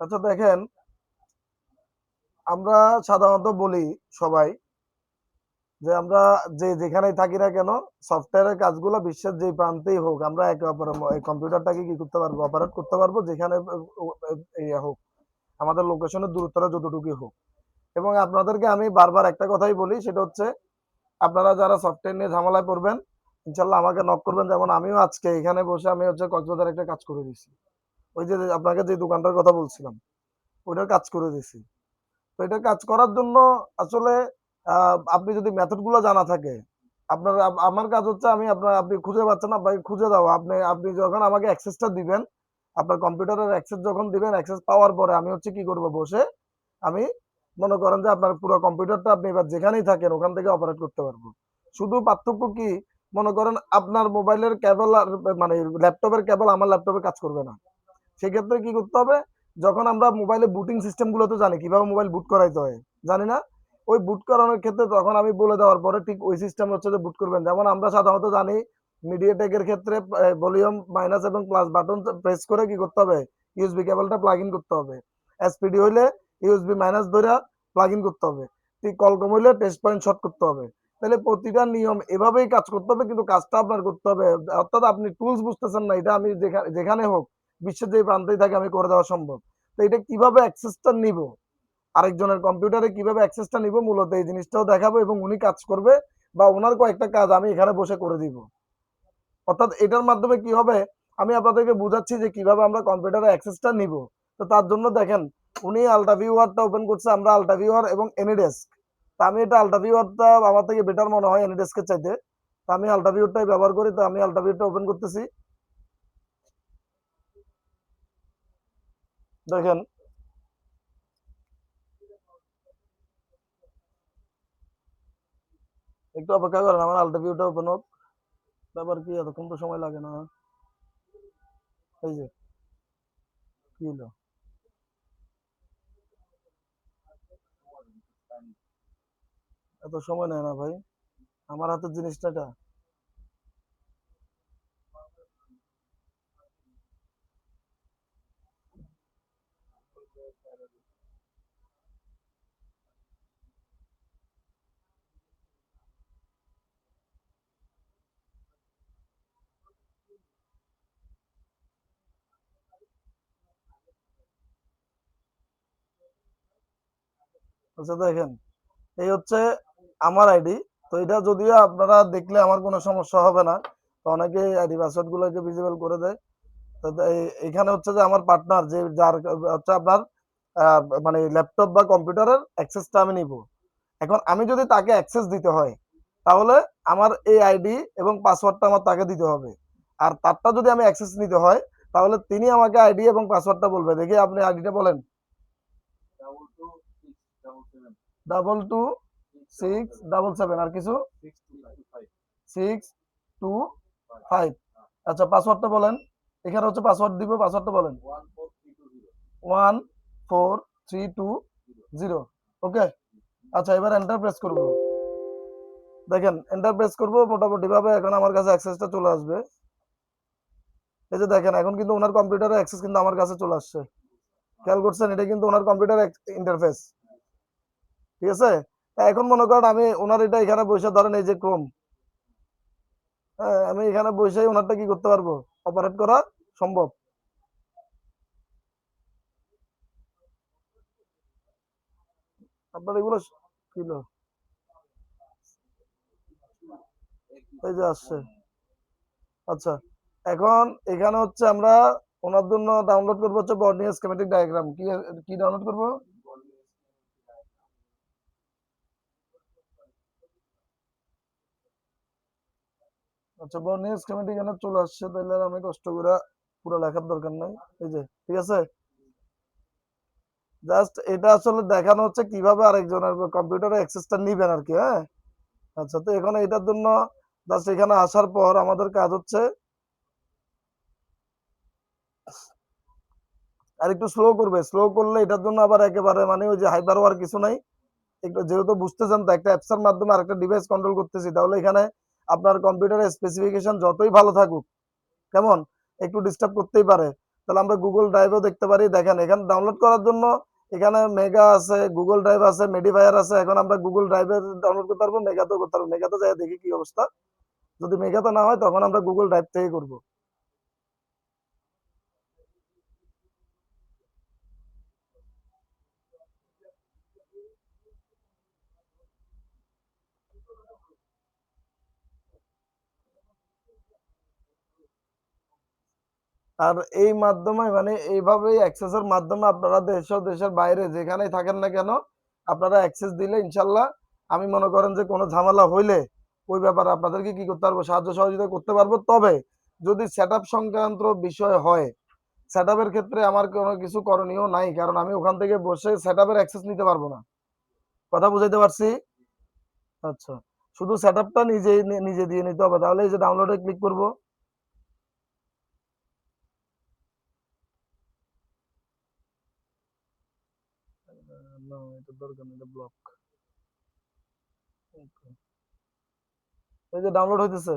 আচ্ছা দেখেন, আমরা সাধারণত বলি সবাই যে আমরা যে যেখানেই থাকি না কেন সফটওয়্যারের কাজগুলো বিশ্বের যে প্রান্তেই হোক আমরা একে অপরের এই কম্পিউটারটাকে কি করতে পারবো, অপারেট করতে পারবো যেখানে হোক, আমাদের লোকেশনের দূরত্বটা যতটুকুই হোক। এবং আপনাদেরকে আমি বারবার একটা কথাই বলি, সেটা হচ্ছে আপনারা যারা সফটওয়্যার নিয়ে ঝামেলায় পড়বেন ইনশাল্লাহ আমাকে নক করবেন। যেমন আমিও আজকে এখানে বসে আমি হচ্ছে কক্সবাজার একটা কাজ করে দিছি, ওই যে আপনাকে যে দোকানটার কথা বলছিলাম ওইটার কাজ করে দিছি। তো এটা কাজ করার জন্য আসলে আপনি যদি মেথড গুলো জানা থাকে আপনার, আমার কাজ হচ্ছে আমি আপনার, আপনি খুঁজে পাচ্ছেন না আপনাকে খুঁজে দাও, আপনি আপনি যখন আমাকে অ্যাক্সেসটা দিবেন, আপনার কম্পিউটারের অ্যাক্সেস যখন দিবেন, অ্যাক্সেস পাওয়ার পরে আমি হচ্ছে কি করব, বসে আমি মনে করেন যে আপনার পুরো কম্পিউটারটা আপনি এবার যেখানেই থাকেন ওখান থেকে অপারেট করতে পারবো। শুধু পার্থক্য কি, মনে করেন আপনার মোবাইলের কেবল আর মানে ল্যাপটপের কেবল আমার ল্যাপটপে কাজ করবে না। সেক্ষেত্রে কি করতে হবে, যখন আমরা মোবাইলে বুটিং সিস্টেম গুলো তো জানি কিভাবে মোবাইল বুট করাইতে হয়, জানি না? ওই বুট করানোর ক্ষেত্রে তখন আমি বলে দেওয়ার পরে ঠিক ওই সিস্টেম হচ্ছে যে বুট করবেন। যেমন আমরা সাধারণত জানি মিডিয়াটেকের ক্ষেত্রে ভলিউম মাইনাস এবং প্লাস বাটন প্রেস করে কি করতে হবে, ইউএসবি কেবলটা প্লাগ ইন করতে হবে। এসপিডি হইলে ইউএসবি মাইনাস ধরে প্লাগ ইন করতে হবে। ঠিক কলকম হইলে টেস্ট পয়েন্ট শর্ট করতে হবে। তাহলে প্রতিটা নিয়ম এভাবেই কাজ করতে হবে, কিন্তু কাজটা আপনার করতে হবে। অর্থাৎ আপনি টুলস বুঝতেছেন না, এটা আমি যেখানে হোক বিশ্বের যে প্রান্তেই থাকে আমি করে দেওয়া সম্ভব। তো এটা কিভাবে অ্যাক্সেসটা নিব, আরেকজনের কম্পিউটারে কিভাবে অ্যাক্সেসটা নিব, মূলত এই জিনিসটাও দেখাবো এবং উনি কাজ করবে বা ওনার কয়েকটা কাজ আমি এখানে বসে করে দিব। অর্থাৎ এটার মাধ্যমে কি হবে, আমি আপনাদেরকে বুঝাচ্ছি যে কিভাবে আমরা কম্পিউটারে অ্যাক্সেসটা নিব। তো তার জন্য দেখেন, উনি আলট্রা ভিউয়ারটা ওপেন করছে, আমরা আলট্রা ভিউয়ার এবং এনিডেস্ক। তো আমি এটা আলট্রা ভিউয়ারটা আমার থেকে বেটার মনে হয় এনিডেস্কের চাইতে। তো আমি আলট্রা ভিউয়ারটাই ব্যবহার করি, তো আমি আলট্রা ভিউয়ারটা ওপেন করতেছি। দেখেন, একটু অপেক্ষা করেন, আমার আলট্রা ভিউটা ওপেন হোক। ব্যাপার কি, এতক্ষণ তো সময় লাগে না। এই যে কি হলো, এত সময় নেয় না ভাই, আমার হাতের জিনিসটা এটা। আচ্ছা দেখেন, এই হচ্ছে আমার আইডি। তো এটা যদিও আপনারা দেখলে আমার কোনো সমস্যা হবে না, তো অনেকে আইডি পাসওয়ার্ড গুলোকে ভিজিবল করে দেয়। তো এখানে হচ্ছে যে আমার পার্টনার যে যার হচ্ছে আপনার মানে ল্যাপটপ বা কম্পিউটারের অ্যাক্সেসটা আমি নিব। এখন আমি যদি তাকে অ্যাক্সেস দিতে হয় তাহলে আমার এই আইডি এবং পাসওয়ার্ডটা আমার তাকে দিতে হবে। আর তারটা যদি আমি অ্যাক্সেস নিতে হয় তাহলে তিনি আমাকে আইডি এবং পাসওয়ার্ডটা বলবে। দেখি আপনি আইডিটা বলেন। 222677 আর কিছু 625। আচ্ছা পাসওয়ার্ডটা বলেন। এখানে হচ্ছে পাসওয়ার্ড দিব, পাসওয়ার্ডটা বলেন। 14320। ওকে। আচ্ছা এবার এন্টার প্রেস করব। দেখেন এন্টার প্রেস করব, মোটামুটি ভাবে এখন আমার কাছে অ্যাক্সেসটা চলে আসবে। এই যে দেখেন এখন কিন্তু ওনার কম্পিউটারের অ্যাক্সেস কিন্তু আমার কাছে চলে আসছে। খেয়াল করছেন, এটা কিন্তু ওনার কম্পিউটারের ইন্টারফেস। ঠিক আছে। এখন মনে করেন আমি ওনার এটা এখানে বসে ধরেন এই যে ক্রোম, হ্যাঁ আমি এখানে বসেই ওনারটা কি করতে পারবো, অপারেট করা সম্ভব। আপনার এগুলো ছিল, এই যে আসছে। আচ্ছা এখন এখানে হচ্ছে আমরা ওনার জন্য ডাউনলোড করবো হচ্ছে বর্নিয়ার স্কিমেটিক ডায়াগ্রাম। কি কি ডাউনলোড করবো? আচ্ছা বর্নিয়ার স্কিমেটিক এখানে চলে আসছে, তাহলে আর আমি কষ্ট করে পুরো লেখার দরকার নাই। এই যে ঠিক আছে, জাস্ট এটা আসলে দেখানো হচ্ছে কিভাবে আরেকজনের কম্পিউটারে অ্যাক্সেসটা নিবেন আর কি। হ্যাঁ আচ্ছা, তো এখানে এটার জন্য জাস্ট এখানে আসার পর আমাদের কাজ হচ্ছে আর একটু স্লো করবে। স্লো করলে এটার জন্য আবার একেবারে মানে ওই যে হাইপার হওয়ার কিছু নাই। একটু যেহেতু বুঝতেছেন তো একটা অ্যাপসের মাধ্যমে আরেকটা ডিভাইস কন্ট্রোল করতেছি, তাহলে এখানে আপনার কম্পিউটারের স্পেসিফিকেশন যতই ভালো থাকুক কেমন একটু ডিস্টার্ব করতেই পারে। তাহলে আমরা গুগল ড্রাইভও দেখতে পারি। দেখেন এখানে ডাউনলোড করার জন্য এখানে মেগা আছে, গুগল ড্রাইভ আছে, মেডিফায়ার আছে। এখন আমরা গুগল ড্রাইভে ডাউনলোড করতে পারবো, মেগাতেও করতে পারবো। মেগাতে যাই দেখি কি অবস্থা। যদি মেগাতে না হয় তখন আমরা গুগল ড্রাইভ থেকে করবো। আর এই মাধ্যমে মানে এইভাবেই অ্যাক্সেসের মাধ্যমে আপনারা দেশ ও দেশের বাইরে যেখানেই থাকেন না কেন, আপনারা অ্যাক্সেস দিলে ইনশাল্লাহ আমি মনে করেন যে কোনো ঝামেলা হইলে ওই ব্যাপারে আপনাদেরকে কি করতে পারবো, সাহায্য সহযোগিতা করতে পারবো। তবে যদি সেট আপ সংক্রান্ত বিষয় হয়, সেট আপের ক্ষেত্রে আমার কোনো কিছু করণীয় নাই, কারণ আমি ওখান থেকে বসে সেট আপের অ্যাক্সেস নিতে পারবো না। কথা বুঝাইতে পারছি? আচ্ছা, শুধু সেট আপটা নিজে দিয়ে নিতে হবে। তাহলে এই যে ডাউনলোডে ক্লিক করবো। না, এটা দরকার নেই, এটা ব্লক। এই যে ডাউনলোড হইতেছে।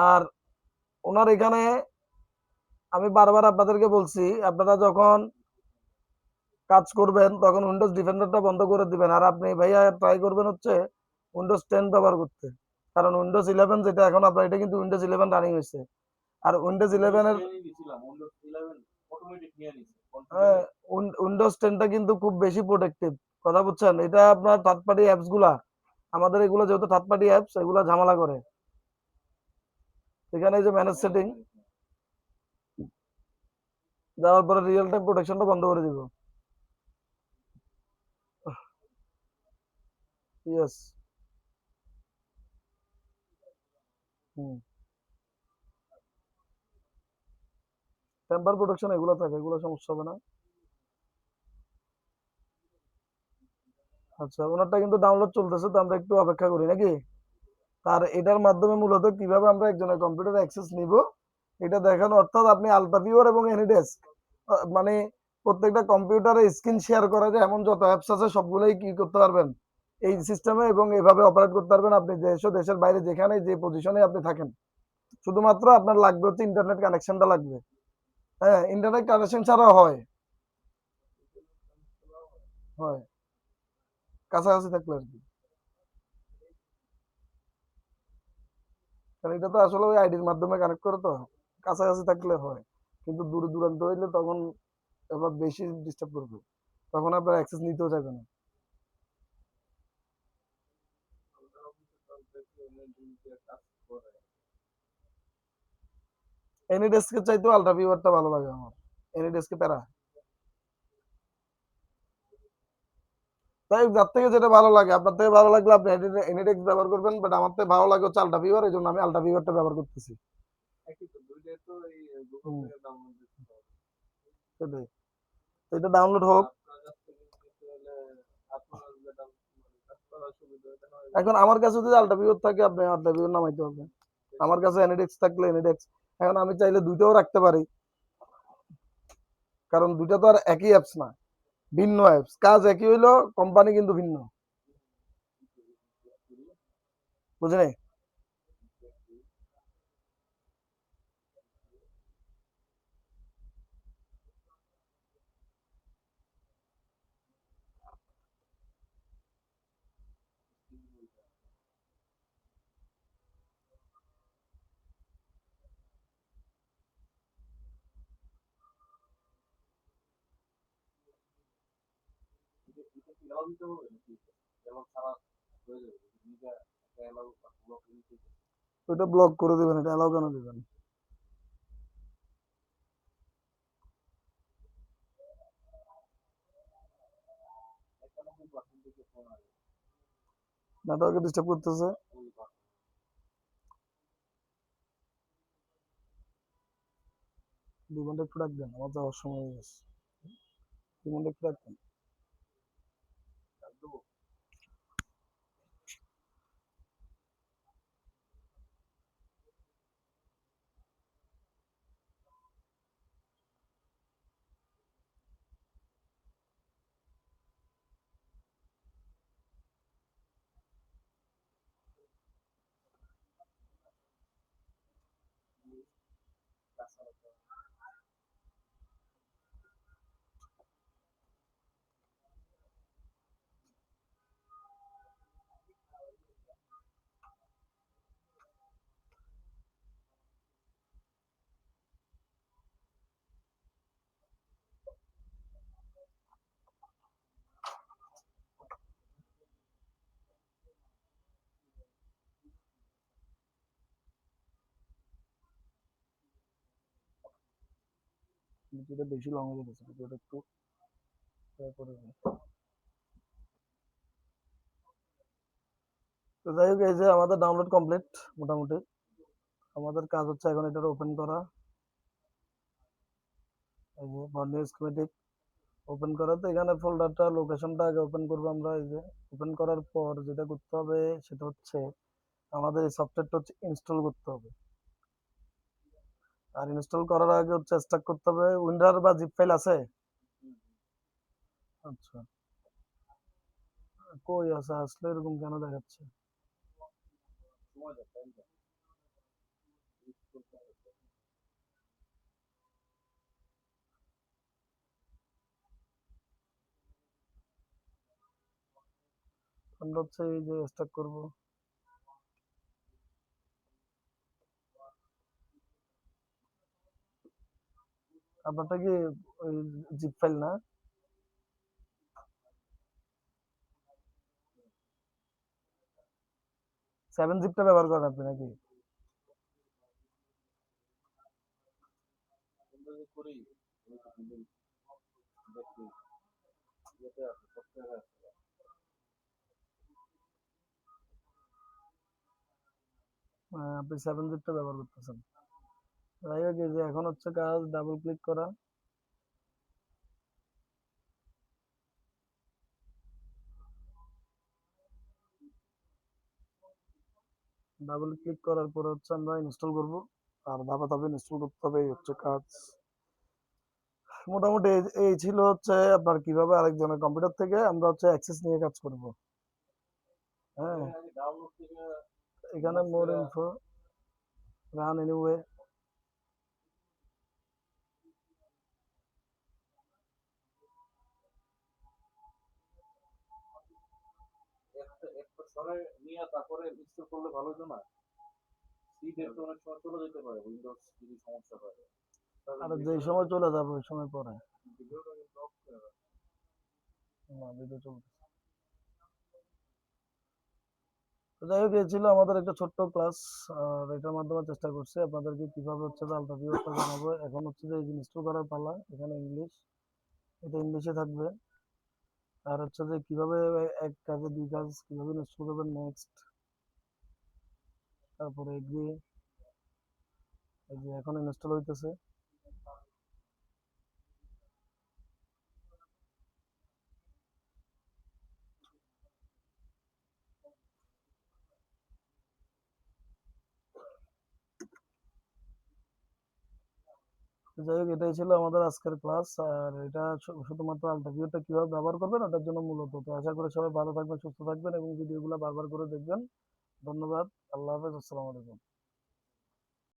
আর ওনার এখানে আমি বারবার আপনাদেরকে বলছি, আপনারা যখন কাজ করবেন তখন উইন্ডোজ ডিফেন্ডারটা বন্ধ করে দিবেন। আর আপনি ভাইয়া ট্রাই করবেন হচ্ছে উইন্ডোজ 10 ব্যবহার করতে, কারণ উইন্ডোজ 11 যেটা এখন আপনার, এটা কিন্তু উইন্ডোজ 11 রানিং হয়েছে। আর উইন্ডোজ 11 এর উইন্ডোজ 10টা কিন্তু খুব বেশি প্রোটেক্টিভ। কথা বুঝছেন? এটা আপনার থার্ড পার্টি অ্যাপস গুলা, আমাদের এগুলো যেহেতু থার্ড পার্টি অ্যাপস, এগুলো ঝামেলা করে। এখানে এই যে ম্যানেজ সেটিং যাওয়ার পরে রিয়েল টাইম প্রোটেকশনটা বন্ধ করে দিব। ইয়েস। হুম। টেম্পার প্রোটেকশন এগুলো থাকে, এগুলো সমস্যা হবে না। আচ্ছা, ওনারটা কিন্তু ডাউনলোড চলতেছে, তো আমরা একটু অপেক্ষা করি নাকি। আর এটার মাধ্যমে মূলত কিভাবে আমরা একজনের কম্পিউটার অ্যাক্সেস নিব এটা দেখানো। অর্থাৎ আপনি আলট্রাভিউর এবং এনিডেস্ক মানে প্রত্যেকটা কম্পিউটারে স্ক্রিন শেয়ার করা যায় এমন যত অ্যাপস আছে সবগুলোই কি করতে পারবেন এই সিস্টেমে, এবং এভাবে অপারেট করতে পারবেন আপনি দেশ ও দেশের বাইরে যেখানে যে পজিশনে আপনি থাকেন। শুধুমাত্র আপনার লাগবে হচ্ছে ইন্টারনেট কানেকশনটা লাগবে। হ্যাঁ, ইন্টারনেট কানেকশন ছাড়া হয়। হয়, কাছাকাছি থাকলে আর কি। কারণ এটা তো আসলে ওই আইডির মাধ্যমে কানেক্ট করে, তো কাছাকাছি থাকলে হয়। কিন্তু দূরে দূরান্ত হইলে তখন এবার বেশি ডিস্টার্ব করবে, তখন আপনার অ্যাক্সেস নিতেও চাইবে না। এনিডেস্কের চাইতেও আলট্রা ভিউয়ারটা ভালো লাগে আমার। এনিডেস্কে প্যারা। তাই যার থেকে যেটা ভালো লাগে, আপনার থেকে ভালো লাগলে আপনি এনিডেক্স ব্যবহার করবেন, বাট আমার থেকে ভালো লাগে হচ্ছে আলট্রা ভিউয়ার, এই জন্য আমি আলট্রা ভিউয়ারটা ব্যবহার করতেছি। হুম, সেটাই। তো এটা ডাউনলোড হোক। এখন আমার কাছে যদি আলট্রা ভিউয়ার থাকে, আপনি আলট্রা ভিউয়ার নামাইতে হবে। আমার কাছে এনিডেক্স থাকলে এনিডেক্স। এখন আমি চাইলে দুইটাও রাখতে পারি, কারণ দুইটা তো আর একই অ্যাপস না, ভিন্ন অ্যাপস। কাজ একই হইলো, কোম্পানি কিন্তু ভিন্ন। বুঝলেন? ওইটা ব্লক করে দিবেন, এটা অ্যালাউ কেন দিবেন? নেটওয়ার্কে ডিস্টার্ব করতেছে। ডিমান্ড একটু রাখবেন, আমার যাওয়ার সময় হয়ে গেছে। ডিমান্ড একটু রাখবেন। ভিডিওটা বেশি লং হয়ে গেছে, ভিডিওটা একটু করে দিই। তো যাই হোক, এই যে আমাদের ডাউনলোড কমপ্লিট মোটামুটি। আমাদের কাজ হচ্ছে এখন এটা ওপেন করা। এই যে বর্ণীয় স্কিমেটিক ওপেন করা। তো এখানে ফোল্ডারটা লোকেশনটা আগে ওপেন করবো আমরা। এই যে ওপেন করার পর যেটা করতে হবে সেটা হচ্ছে আমাদের এই সফটওয়্যারটা হচ্ছে ইনস্টল করতে হবে। আর ইনস্টল করার আগে হচ্ছে স্টার্ট করতে হবে। উইন্ডার বা জিপ ফাইল আছে? আচ্ছা, কই আছে? আসলে এরকম কেন দেখাচ্ছে? আমরা হচ্ছে এই যে স্টার্ট করবো। আপনারটা কি ওই জিপ ফাইল না? 7 জিপটা ব্যবহার করেন আপনি নাকি? আপনি 7 জিপটা ব্যবহার করতেছেন। যাই হোক, এই যে এখন হচ্ছে কাজ ডাবল ক্লিক করা। ডাবল ক্লিক করার পর হচ্ছে আমরা ইনস্টল করব। আর ধাপে ধাপে ইনস্টল করতে হবে, এই হচ্ছে কাজ। মোটামুটি এই ছিল হচ্ছে আপনার কিভাবে আরেকজনের কম্পিউটার থেকে আমরা হচ্ছে অ্যাক্সেস নিয়ে কাজ করব। হ্যাঁ, এখানে মোর ইনফো, রান এনিওয়ে। আর যে সময় চলে যাবে ওই সময় পরে না, ভিডিও চলবে। তো যাই হোক, এই ছিল আমাদের একটা ছোট্ট ক্লাস। আর এটার মাধ্যমে চেষ্টা করছি আপনাদেরকে কিভাবে হচ্ছে আলট্রা ভিউটা জানাবো। এখন হচ্ছে যে ইনস্টল করার পালা। এখানে ইংলিশ, এটা ইংলিশে থাকবে। আর হচ্ছে যে কিভাবে এক কাজে দুই কাজ কিভাবে ইনস্টল করবেন, নেক্সট, তারপরে এগ্রি। এই যে এখন ইনস্টল হইতেছে। যাই হোক, এটাই ছিল আমাদের আজকের ক্লাস। আর এটা শুধুমাত্র আলট্রাভিউটা কিভাবে ব্যবহার করবেন ওটার জন্য মূলত। তো আশা করি সবাই ভালো থাকবেন, সুস্থ থাকবেন এবং ভিডিওগুলো বারবার করে দেখবেন। ধন্যবাদ। আল্লাহ হাফেজ। আসসালামু আলাইকুম।